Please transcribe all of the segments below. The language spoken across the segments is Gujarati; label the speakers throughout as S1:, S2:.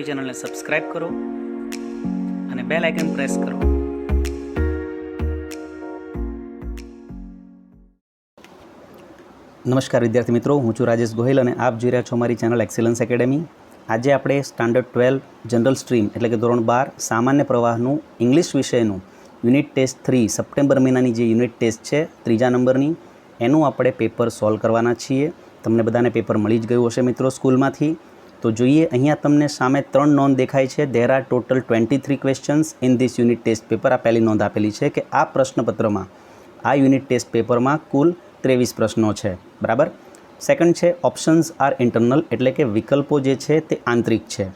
S1: અમારી ચેનલને સબસ્ક્રાઈબ કરો અને બેલ આઇકન પ્રેસ કરો. નમસ્કાર વિદ્યાર્થી મિત્રો, હું છું રાજેશ ગોહિલ અને આપ જોઈ રહ્યા છો અમારી ચેનલ એક્સેલન્સ એકેડેમી. આજે આપણે સ્ટાન્ડર્ડ 12 જનરલ સ્ટ્રીમ એટલે કે ધોરણ 12 સામાન્ય પ્રવાહનું ઇંગ્લિશ વિષયનું યુનિટ ટેસ્ટ 3 સપ્ટેમ્બર મહિનાની જે યુનિટ ટેસ્ટ છે 3જા નંબરની, એનું આપણે પેપર સોલ્વ કરવાના છીએ. તમને બધાને પેપર મળી જ ગયું હશે મિત્રો સ્કૂલમાંથી. તો જોઈએ, અહીંયા તમને સામે 3 નોંધ દેખાય છે. There are total 23 questions in this unit test paper. આ પહેલી નોંધ આપેલી છે કે આ પ્રશ્નપત્રમાં, આ યુનિટ ટેસ્ટ પેપરમાં કુલ 23 પ્રશ્નો છે. બરાબર. સેકન્ડ છે ઓપ્શન્સ આર ઇન્ટરનલ એટલે કે વિકલ્પો જે છે તે આંતરિક છે.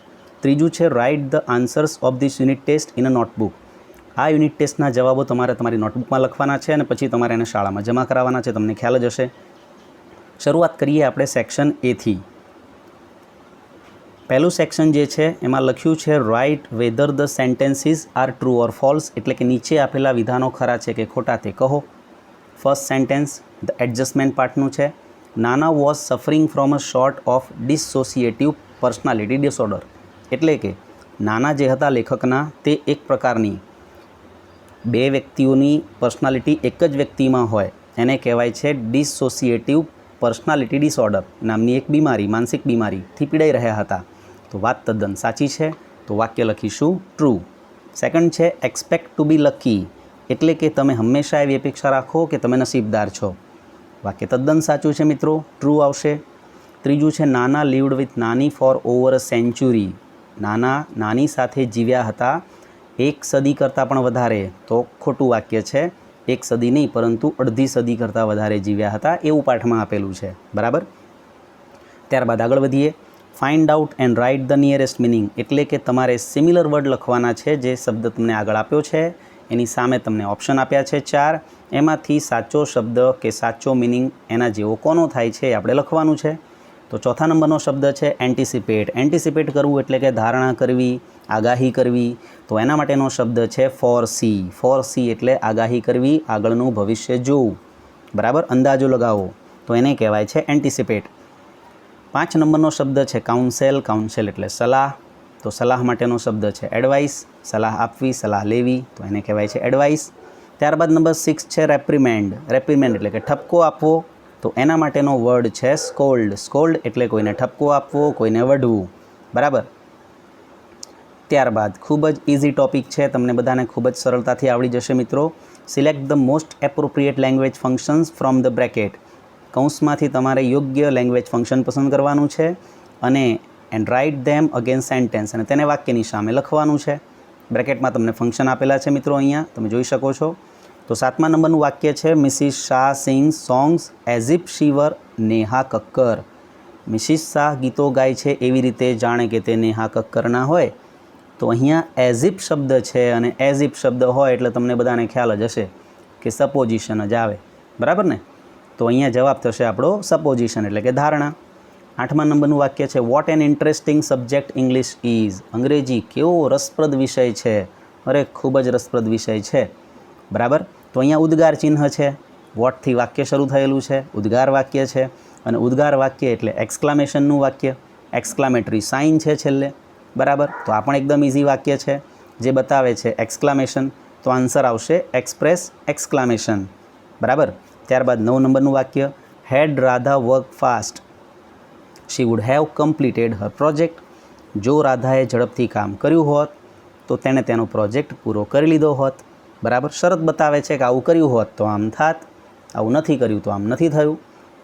S1: ત્રીજું છે write the answers of this unit test in a notebook. આ યુનિટ ટેસ્ટના જવાબો તમારે તમારી નોટબુકમાં લખવાના છે અને પછી તમારે એને શાળામાં જમા કરાવવાના છે. તમને ખ્યાલ જ હશે. શરૂઆત કરીએ આપણે સેક્શન એથી. પહેલું સેક્શન જે છે એમાં લખ્યું છે write whether the sentences are true or false એટલે કે નીચે આપેલા વિધાનો ખરા છે કે ખોટા તે કહો. ફર્સ્ટ સેન્ટેન્સ ધ એડજસ્ટમેન્ટ પાર્ટનું છે. નાના was suffering from a short of dissociative personality disorder એટલે કે નાના જે હતા લેખકના તે એક પ્રકારની બે વ્યક્તિઓની પર્સનાલિટી એક જ વ્યક્તિમાં હોય એને કહેવાય છે ડિસોસિએટિવ પર્સનાલિટી ડિસઓર્ડર નામની એક બીમારી, માનસિક બીમારીથી પીડાઈ રહ્યા હતા. તો વાત તદ્દન સાચી છે. તો વાક્ય લખીશું ટ્રુ. સેકન્ડ છે એક્સપેક્ટ ટુ બી લકી એટલે કે તમે હંમેશા એવી અપેક્ષા રાખો કે તમે નસીબદાર છો. વાક્ય તદ્દન સાચું છે મિત્રો, ટ્રુ આવશે. ત્રીજું છે નાના લીવડ વિથ નાની ફોર ઓવર અ સેન્ચુરી. નાની સાથે જીવ્યા હતા 1 સદી કરતાં પણ વધારે. તો ખોટું વાક્ય છે. 1 સદી નહીં પરંતુ અડધી સદી કરતાં વધારે જીવ્યા હતા એવું પાઠમાં આપેલું છે. બરાબર. ત્યારબાદ આગળ વધીએ. Find out and write the nearest meaning એટલે કે તમારે સિમિલર વર્ડ લખવાના છે. જે શબ્દ તમને આગળ આપ્યો છે એની સામે તમને ઓપ્શન આપ્યા છે 4. એમાંથી સાચો શબ્દ કે સાચો મિનિંગ એના જેવો કોનો થાય છે એ આપણે લખવાનું છે. તો ચોથા નંબરનો શબ્દ છે એન્ટિસિપેટ. એન્ટિસિપેટ કરવું એટલે કે ધારણા કરવી, આગાહી કરવી. તો એના માટેનો શબ્દ છે ફોરસી. ફોરસી એટલે આગાહી કરવી, આગળનું ભવિષ્ય જોવું. બરાબર, અંદાજો લગાવો. તો એને કહેવાય છે એન્ટિસિપેટ. 5 નંબરનો શબ્દ છે કાઉન્સેલ. કાઉન્સેલ એટલે સલાહ. તો સલાહ માટેનો શબ્દ છે એડવાઇસ. સલાહ આપવી, સલાહ લેવી. તો એને કહેવાય છે એડવાઇસ. ત્યારબાદ નંબર 6 છે રેપ્રિમેન્ડ. રેપ્રિમેન્ડ એટલે કે ઠપકો આપવો. તો એના માટેનો વર્ડ છે સ્કોલ્ડ. સ્કોલ્ડ એટલે કોઈને ઠપકો આપવો, કોઈને વઢવું. બરાબર. ત્યારબાદ ખૂબ જ ઇઝી ટોપિક છે, તમને બધાને ખૂબ જ સરળતાથી આવડી જશે મિત્રો. Select the most appropriate language functions from the bracket. કૌંસમાંથી તમારે યોગ્ય લેંગ્વેજ ફંક્શન પસંદ કરવાનું છે અને and write them against sentence અને તેને વાક્યની સામે લખવાનું છે. બ્રેકેટમાં તમને ફંક્શન આપેલા છે મિત્રો, અહીંયા તમે જોઈ શકો છો. તો 7મા નંબરનું વાક્ય છે Mrs Shah sings songs as if she were Neha Kakkar. Mrs Shah ગીતો ગાય છે એવી રીતે જાણે કે તે નેહા કક્કરના હોય. તો અહીંયા એઝ ઇફ શબ્દ છે અને એઝ ઇફ શબ્દ હોય એટલે તમને બધાને ખ્યાલ જ હશે કે સપોઝિશન જ આવે. બરાબર ને. તો અહીંયા જવાબ થશે આપણો સપોઝિશન એટલે કે ધારણા. 8મા નંબરનું વાક્ય છે what an interesting subject English is. અંગ્રેજી કેવો રસપ્રદ વિષય છે. અરે ખૂબ જ રસપ્રદ વિષય છે. બરાબર. તો અહીંયા ઉદ્ગાર ચિહ્ન છે. વોટથી વાક્ય શરૂ થયેલું છે, ઉદ્ગાર વાક્ય છે અને ઉદ્ગાર વાક્ય એટલે એક્સક્લામેશનનું વાક્ય. એક્સક્લામેટરી સાઇન છે છેલ્લે. બરાબર. તો આ પણ એકદમ ઇઝી વાક્ય છે જે બતાવે છે એક્સક્લામેશન. તો આન્સર આવશે એક્સપ્રેસ એક્સક્લામેશન. બરાબર. ત્યારબાદ 9 નંબરનું વાક્ય had Radha work fast she would have completed her project. જો રાધાએ ઝડપથી કામ કર્યું હોત તો તેણે તેનો પ્રોજેક્ટ પૂરો કરી લીધો હોત. બરાબર. શરત બતાવે છે કે આવું કર્યું હોત તો આમ થાત, આવું નથી કર્યું તો આમ નથી થયું.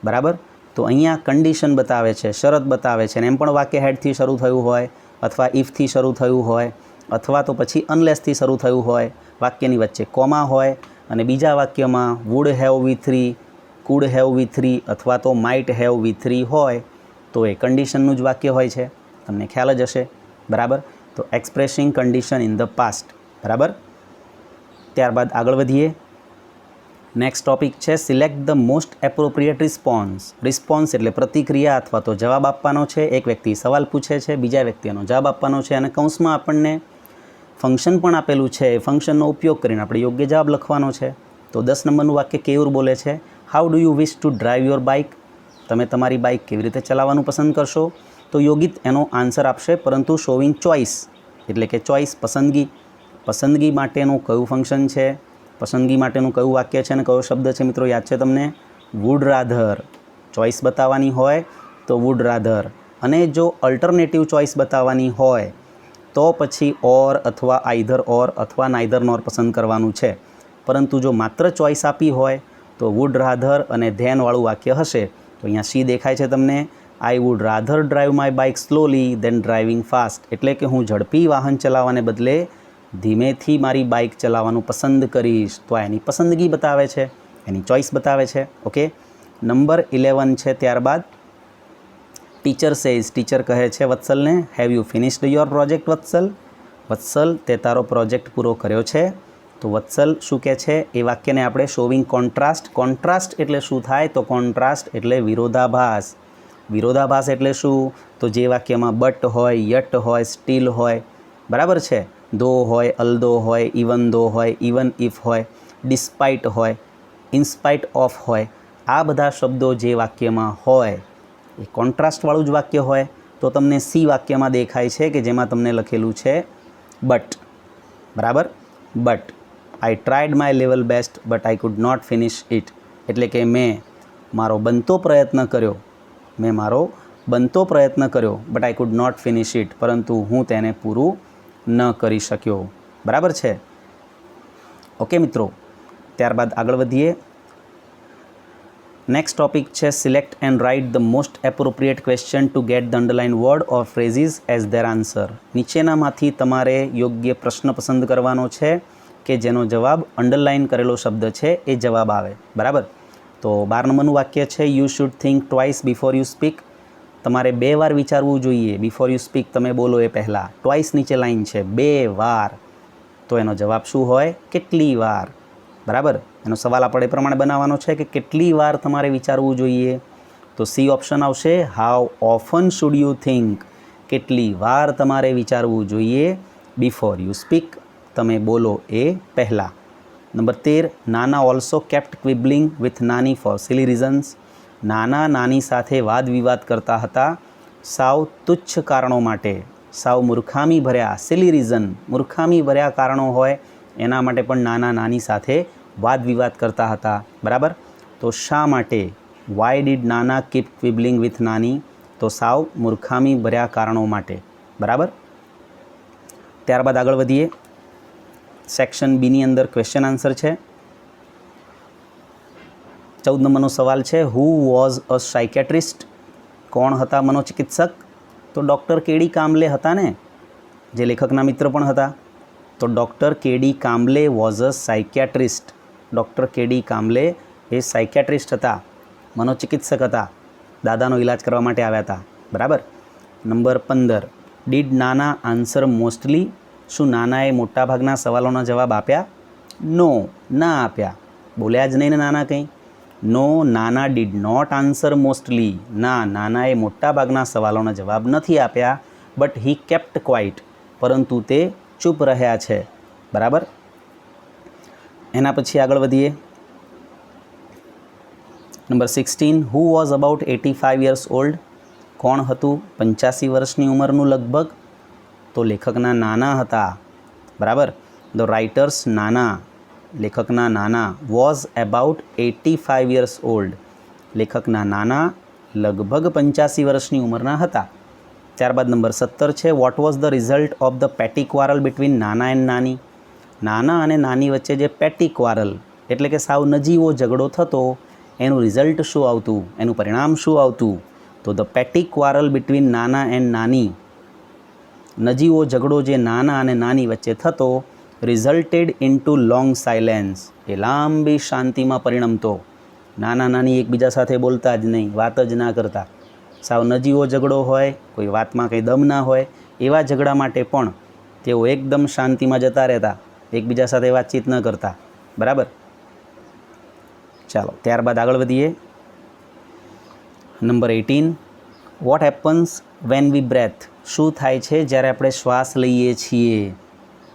S1: બરાબર. તો અહીંયા કન્ડિશન બતાવે છે, શરત બતાવે છે અને એમ પણ વાક્ય હેડથી શરૂ થયું હોય અથવા ઇફથી શરૂ થયું હોય અથવા તો પછી અનલેસથી શરૂ થયું હોય, વાક્યની વચ્ચે કોમા હોય અને બીજા વાક્યમાં would have V3, could have V3 અથવા તો માઇટ હેવ V3 હોય તો એ કન્ડિશનનું જ વાક્ય હોય છે. તમને ખ્યાલ જ હશે. બરાબર. તો expressing condition in the past. બરાબર. ત્યારબાદ આગળ વધીએ. નેક્સ્ટ ટોપિક છે select the most appropriate response. Response એટલે પ્રતિક્રિયા અથવા તો જવાબ આપવાનો છે. એક વ્યક્તિ સવાલ પૂછે છે, બીજા વ્યક્તિનો જવાબ આપવાનો છે અને કૌંસમાં આપણને ફંક્શન પણ આપેલું છે. એ ફંક્શનનો ઉપયોગ કરીને આપણે યોગ્ય જવાબ લખવાનો છે. તો 10 નંબરનું વાક્ય કેવું બોલે છે how do you wish to drive your bike. તમે તમારી બાઇક કેવી રીતે ચલાવવાનું પસંદ કરશો. તો તો યોગિત એનો આન્સર આપશે, પરંતુ શોવિંગ ચોઇસ એટલે કે ચોઇસ પસંદગી, પસંદગી માટેનું કયું ફંક્શન છે, પસંદગી માટેનું કયું વાક્ય છે અને કયો શબ્દ છે મિત્રો યાદ છે તમને? Would rather. ચોઇસ બતાવવાની હોય તો વુડ રાધર, અને જો અલ્ટરનેટિવ ચોઇસ બતાવવાની હોય તો પછી ઓર અથવા આઈધર ઓર અથવા નાઈધર નોર પસંદ કરવાનું છે. પરંતુ જો માત્ર ચોઇસ આપી હોય તો વુડ રાધર અને ધેનવાળું વાક્ય હશે. તો અહીંયા સી દેખાય છે તમને. I would rather drive my bike slowly than driving fast, એટલે કે હું ઝડપી વાહન ચલાવવાને બદલે ધીમેથી મારી બાઇક ચલાવવાનું પસંદ કરીશ. તો એની પસંદગી બતાવે છે, એની ચોઇસ બતાવે છે. ઓકે, નંબર 11 છે. ત્યારબાદ ટીચર સેઝ, ટીચર કહે છે વત્સલને, have you finished your project Vatsal? Vatsal, તે તારો પ્રોજેક્ટ પૂરો કર્યો છે? તો વત્સલ શું કહે છે એ વાક્યને આપણે શોવિંગ કોન્ટ્રાસ્ટ. કોન્ટ્રાસ્ટ એટલે શું થાય? તો કોન્ટ્રાસ્ટ એટલે વિરોધાભાસ. વિરોધાભાસ એટલે શું? તો જે વાક્યમાં બટ હોય, યટ હોય, સ્ટીલ હોય, બરાબર છે, ધો હોય, અલ્દો હોય, ઇવન ધો હોય, ઇવન ઇફ હોય, ડિસ્પાઇટ હોય, ઇન્સ્પાઇટ ઓફ હોય, આ બધા શબ્દો જે વાક્યમાં હોય એ કોન્ટ્રાસ્ટવાળું જ વાક્ય હોય. તો તમને સી વાક્યમાં દેખાય છે કે જેમાં તમને લખેલું છે બટ. બરાબર, but I tried my level best but I could not finish it, એટલે કે મેં મારો બનતો પ્રયત્ન કર્યો but I could not finish it, પરંતુ હું તેને પૂરું ન કરી શક્યો. બરાબર છે. ઓકે મિત્રો, ત્યારબાદ આગળ વધીએ. નેક્સ્ટ ટોપિક છે select and write the most appropriate question to get the underline word or phrases as their answer. નીચેનામાંથી તમારે યોગ્ય પ્રશ્ન પસંદ કરવાનો છે કે જેનો જવાબ અંડરલાઇન કરેલો શબ્દ છે એ જવાબ આવે. બરાબર, તો 12 નંબરનું વાક્ય છે you should think twice before you speak. તમારે 2 વાર વિચારવું જોઈએ બિફોર યુ સ્પીક, તમે બોલો એ પહેલાં. ટ્વાઇસ નીચે લાઈન છે, 2 વાર. તો એનો જવાબ શું હોય? કેટલી વાર. બરાબર, એનો સવાલ આપણે એ પ્રમાણે બનાવવાનો છે કે કેટલી વાર તમારે વિચારવું જોઈએ. તો સી ઓપ્શન આવશે, how often should you think. કેટલી વાર તમારે વિચારવું જોઈએ બિફોર યુ સ્પીક, તમે બોલો એ પહેલાં. નંબર 13, નાના ઓલ્સો કેપ્ટ ક્વિબલિંગ વિથ નાની ફોર સિલી રીઝન્સ. નાના નાની સાથે વાદ વિવાદ કરતા હતા સાવ તુચ્છ કારણો માટે, સાવ મૂર્ખામી ભર્યા, સિલી રીઝન, મૂર્ખામી ભર્યા કારણો હોય એના માટે પણ નાના નાની સાથે વાદ વિવાદ કરતા હતા. બરાબર, તો શા માટે? વાય ડીડ નાના કીપ ક્વિબલિંગ વિથ નાની? તો સાવ મૂર્ખામી ભર્યા કારણો માટે. બરાબર, ત્યારબાદ આગળ વધીએ. સેક્શન બીની અંદર ક્વેશ્ચન આન્સર છે. 14 નંબરનો સવાલ છે, હુ વોઝ અ સાયકેટ્રિસ્ટ? કોણ હતા મનોચિકિત્સક? તો ડૉક્ટર કેડી કામલે હતા ને, જે લેખકના મિત્ર પણ હતા. તો doctor KD Kamle was a psychiatrist. Doctor KD Kamle એ સાયકેટ્રિસ્ટ હતા, મનોચિકિત્સક હતા, દાદાનો ઇલાજ કરવા માટે આવ્યા હતા. બરાબર. નંબર 15, ડીડ નાના આન્સર મોસ્ટલી? શું નાનાએ મોટાભાગના સવાલોના જવાબ આપ્યા? નો, ના આપ્યા. બોલ્યા જ નહીં ને નાના કંઈ. નો, નાના ડીડ નોટ આન્સર મોસ્ટલી. ના, નાનાએ મોટાભાગના સવાલોના જવાબ નથી આપ્યા. બટ હી કેપ્ટ ક્વાઇટ, પરંતુ તે ચૂપ રહ્યા છે. બરાબર. એના પછી આગળ વધીએ. Number 16, who was about 85 years old? કોણ હતું 85 વર્ષની ઉંમરનું લગભગ? તો લેખકના નાના હતા. બરાબર, ધ રાઇટર્સ નાના, લેખકના નાના, વોઝ એબાઉટ 85 યર્સ ઓલ્ડ, લેખકના નાના લગભગ 85 વર્ષની ઉંમરના હતા. ત્યારબાદ નંબર 17 છે, vote was the result of the પેટી ક્વારલ બિટવીન નાના એન્ડ નાની? નાના અને નાની વચ્ચે જે પેટી ક્વારલ એટલે કે સાવ નજીવો ઝઘડો થતો, એનું રિઝલ્ટ શું આવતું, એનું પરિણામ શું આવતું? તો ધ પેટી ક્વારલ બિટવીન નાના એન્ડ નાની, નજીવો ઝઘડો જે નાના અને નાની વચ્ચે થતો, રિઝલ્ટેડ ઇન્ટુ લોંગ સાયલેન્સ, એ લાંબી શાંતિમાં પરિણમતો. નાના નાની એકબીજા સાથે બોલતા જ નહીં, વાત જ ના કરતા. સાવ નજીવો ઝઘડો હોય, કોઈ વાતમાં કંઈ દમ ના હોય, એવા ઝઘડા માટે પણ તેઓ એકદમ શાંતિમાં જતા રહેતા, એકબીજા સાથે વાતચીત ન કરતા. બરાબર. ચાલો ત્યારબાદ આગળ વધીએ. Number 18, what happens when we breathe? શું થાય છે જ્યારે આપણે શ્વાસ લઈએ છીએ?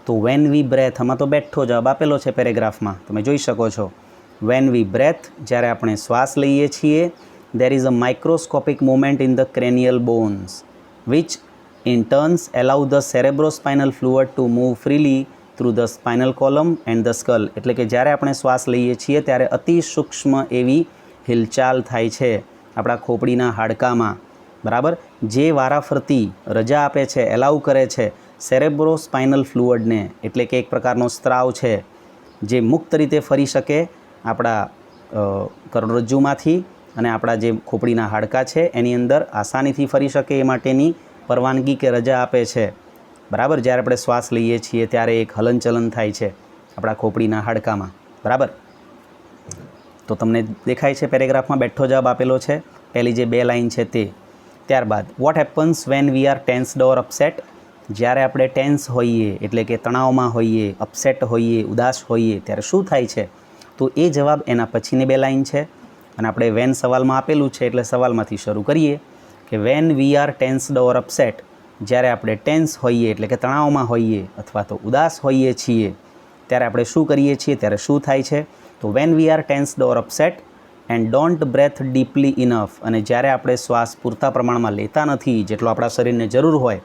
S1: તો વેન વી બ્રેથ, આમાં તો બેઠો જવાબ આપેલો છે પેરેગ્રાફમાં, તમે જોઈ શકો છો. વેન વી બ્રેથ, જ્યારે આપણે શ્વાસ લઈએ છીએ, there is a microscopic movement in the cranial bones. which in turns allow the cerebrospinal fluid to move freely through the spinal column and the skull. એટલે કે જ્યારે આપણે શ્વાસ લઈએ છીએ ત્યારે અતિ સૂક્ષ્મ એવી હિલચાલ થાય છે આપણા ખોપડીના હાડકામાં, બરાબર, જે વારાફરતી રજા આપે છે, એલાઉ કરે છે સેરેબ્રોસ્પાઇનલ ફ્લુઇડને, એટલે કે એક પ્રકારનો સ્ત્રાવ છે જે મુક્ત રીતે ફરી શકે આપણા કરોડરજ્જુમાંથી અને આપણા જે ખોપડીના હાડકા છે એની અંદર આસાનીથી ફરી શકે એ માટેની પરવાનગી કે રજા આપે છે, બરાબર. જ્યારે આપણે શ્વાસ લઈએ છીએ ત્યારે એક હલનચલન થાય છે આપણા ખોપડીના હાડકામાં, બરાબર. તો તમને દેખાય છે પેરેગ્રાફમાં બેઠો જવાબ આપેલો છે, પહેલી જે 2 લાઈન છે તે. ત્યારબાદ what happens when we are tensed or upset. જ્યારે આપણે ટેન્સ હોઈએ એટલે કે તણાવમાં હોઈએ, અપસેટ હોઈએ, ઉદાસ હોઈએ ત્યારે શું થાય છે? તો એ જવાબ એના પછીની 2 લાઈન છે અને આપણે વેન સવાલમાં આપેલું છે એટલે સવાલમાંથી શરૂ કરીએ કે when we are tensed or upset, જ્યારે આપણે ટેન્સ હોઈએ એટલે કે તણાવમાં હોઈએ અથવા તો ઉદાસ હોઈએ છીએ ત્યારે આપણે શું કરીએ છીએ, ત્યારે શું થાય છે? તો when we are tensed or upset and don't breathe deeply enough, અને જ્યારે આપણે શ્વાસ પૂરતા પ્રમાણમાં લેતા નથી, જેટલો આપણા શરીરને જરૂર હોય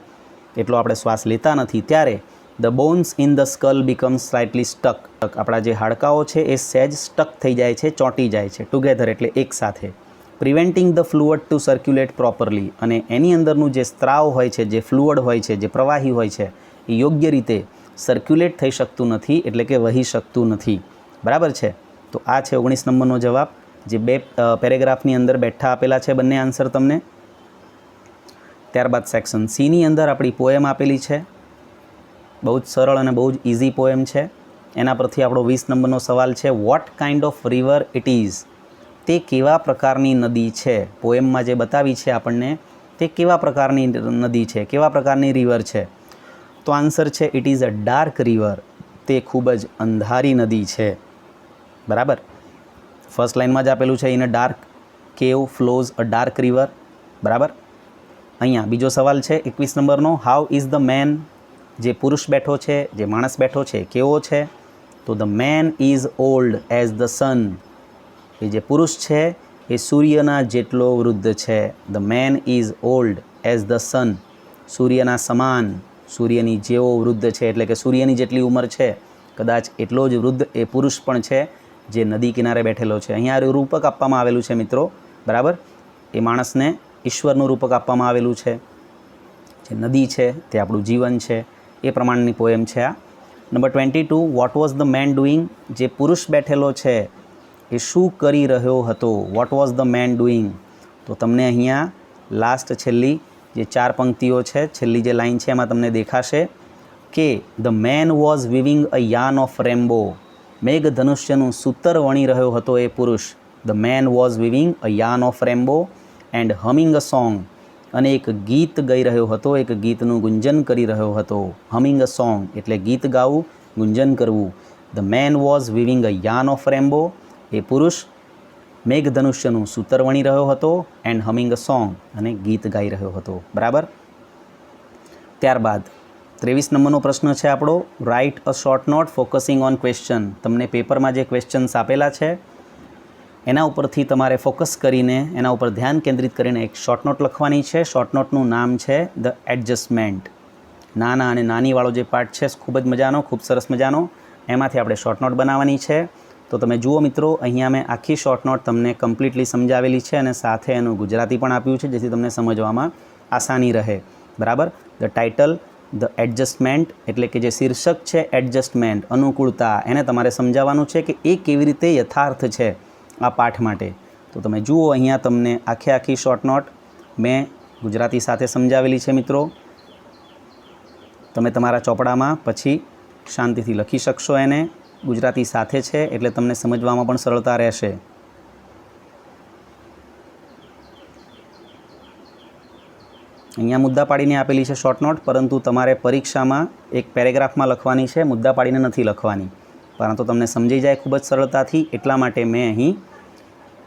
S1: એટલો આપણે શ્વાસ લેતા નથી, ત્યારે the bones in the skull becomes slightly stuck. આપણા જે હાડકાઓ છે એ સહેજ સ્ટક થઈ જાય છે, ચોંટી જાય છે, ટુગેધર એટલે એક સાથે. Preventing the fluid to circulate properly, અને એની અંદરનું જે સ્ત્રાવ હોય છે, જે ફ્લુઇડ હોય છે, જે પ્રવાહી હોય છે એ યોગ્ય રીતે સર્ક્યુલેટ થઈ શકતું નથી, એટલે કે વહી શકતું નથી, બરાબર છે. તો આ છે 19 નંબરનો જવાબ, જે 2 પેરેગ્રાફની અંદર બેઠા આપેલા છે બંને આન્સર તમને. ત્યારબાદ સેક્શન સીની અંદર આપણી પોએમ આપેલી છે, બહુ જ સરળ અને બહુ જ ઇઝી પોએમ છે. એના પરથી આપણો 20 નંબરનો સવાલ છે, what kind of river it is. તે કેવા પ્રકારની નદી છે? પોએમમાં જે બતાવી છે આપણને તે કેવા પ્રકારની નદી છે, કેવા પ્રકારની રિવર છે? તો આન્સર છે it is a dark river. તે ખૂબ જ અંધારી નદી છે, બરાબર. ફર્સ્ટ લાઇનમાં જ આપેલું છે, ઇન અ ડાર્ક કેવ ફ્લોઝ અ ડાર્ક રિવર, બરાબર. અહીંયા બીજો સવાલ છે 21 નંબરનો, હાઉ ઇઝ ધ મેન. જે પુરુષ બેઠો છે, જે માણસ બેઠો છે, કેવો છે? તો the man is old as the sun. એ જે પુરુષ છે એ સૂર્યના જેટલો વૃદ્ધ છે. The man is old as the sun, સૂર્યના સમાન, સૂર્યની જેવો વૃદ્ધ છે, એટલે કે સૂર્યની જેટલી ઉંમર છે કદાચ એટલો જ વૃદ્ધ એ પુરુષ પણ છે જે નદી કિનારે બેઠેલો છે. અહીંયા રૂપક આપવામાં આવેલું છે મિત્રો, બરાબર. એ માણસને ઈશ્વરનું રૂપક આપવામાં આવેલું છે, જે નદી છે તે આપણું જીવન છે, એ પ્રમાણની પોએમ છે આ. Number 22, what was the man doing. જે પુરુષ બેઠેલો છે એ શું કરી રહ્યો હતો? What was the man doing. તો તમને અહીંયા લાસ્ટ છેલ્લી જે 4 પંક્તિઓ છે, છેલ્લી જે લાઈન છે એમાં તમને દેખાશે કે the man was weaving a yarn of Rambo. મેઘ ધનુષ્યનું સૂતર વણી રહ્યો હતો એ પુરુષ. The man was weaving a yarn of Rambo and humming a song, અને એક ગીત ગાઈ રહ્યો હતો, એક ગીતનું ગુંજન કરી રહ્યો હતો. હમિંગ અ સોંગ એટલે ગીત ગાવું, ગુંજન કરવું. The man was weaving a yarn of rainbow, એ પુરુષ મેઘધનુષ્યનું સૂતર વણી રહ્યો હતો, એન્ડ હમિંગ અ સોંગ, અને ગીત ગાઈ રહ્યો હતો, બરાબર. ત્યારબાદ 23 નંબરનો પ્રશ્ન છે આપણો, write a short note focusing on question. તમને પેપરમાં જે ક્વેશ્ચન્સ આપેલા છે એના ઉપરથી તમારે ફોકસ કરીને, એના ઉપર ધ્યાન કેન્દ્રિત કરીને એક શોર્ટ નોટ લખવાની છે. શોર્ટ નોટનું નામ છે ધ એડજસ્ટમેન્ટ. નાના અને નાનીવાળો જે પાર્ટ છે ખૂબ જ મજાનો, ખૂબ સરસ મજાનો, એમાંથી આપણે શોર્ટ નોટ બનાવવાની છે. તો તમે જુઓ મિત્રો, અહીંયા મેં આખી શોર્ટ નોટ તમને કમ્પ્લીટલી સમજાવેલી છે અને સાથે એનું ગુજરાતી પણ આપ્યું છે, જેથી તમને સમજવામાં આસાની રહે, બરાબર. ધ ટાઇટલ ધ એડજસ્ટમેન્ટ, એટલે કે જે શીર્ષક છે એડજસ્ટમેન્ટ, અનુકૂળતા, એને તમારે સમજાવવાનું છે કે એ કેવી રીતે યથાર્થ છે આ પાઠ માટે. તો તમે જુઓ, અહીંયા તમને આખી શોર્ટ નોટ મેં ગુજરાતી સાથે સમજાવેલી છે મિત્રો. તમે તમારા ચોપડામાં પછી શાંતિથી લખી શકશો એને, ગુજરાતી સાથે છે એટલે તમને સમજવામાં પણ સરળતા રહેશે. અહીંયા મુદ્દા પાડીને આપેલી છે શોર્ટ નોટ, પરંતુ તમારે પરીક્ષામાં એક પેરેગ્રાફમાં લખવાની છે, મુદ્દા પાડીને નથી લખવાની. પરંતુ તમને સમજી જાય ખૂબ જ સરળતાથી એટલા માટે મેં અહીં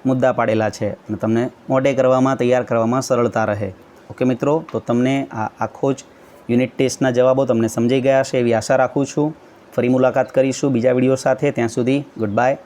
S1: મુદ્દા પાડેલા છે અને તમને મોઢે કરવામાં, તૈયાર કરવામાં સરળતા રહે. ઓકે મિત્રો, તો તમને આ આખો જ યુનિટ ટેસ્ટના જવાબો તમને સમજાઈ ગયા હશે એવી આશા રાખું છું. ફરી મુલાકાત કરીશું બીજા વિડીયો સાથે. ત્યાં સુધી ગુડ બાય.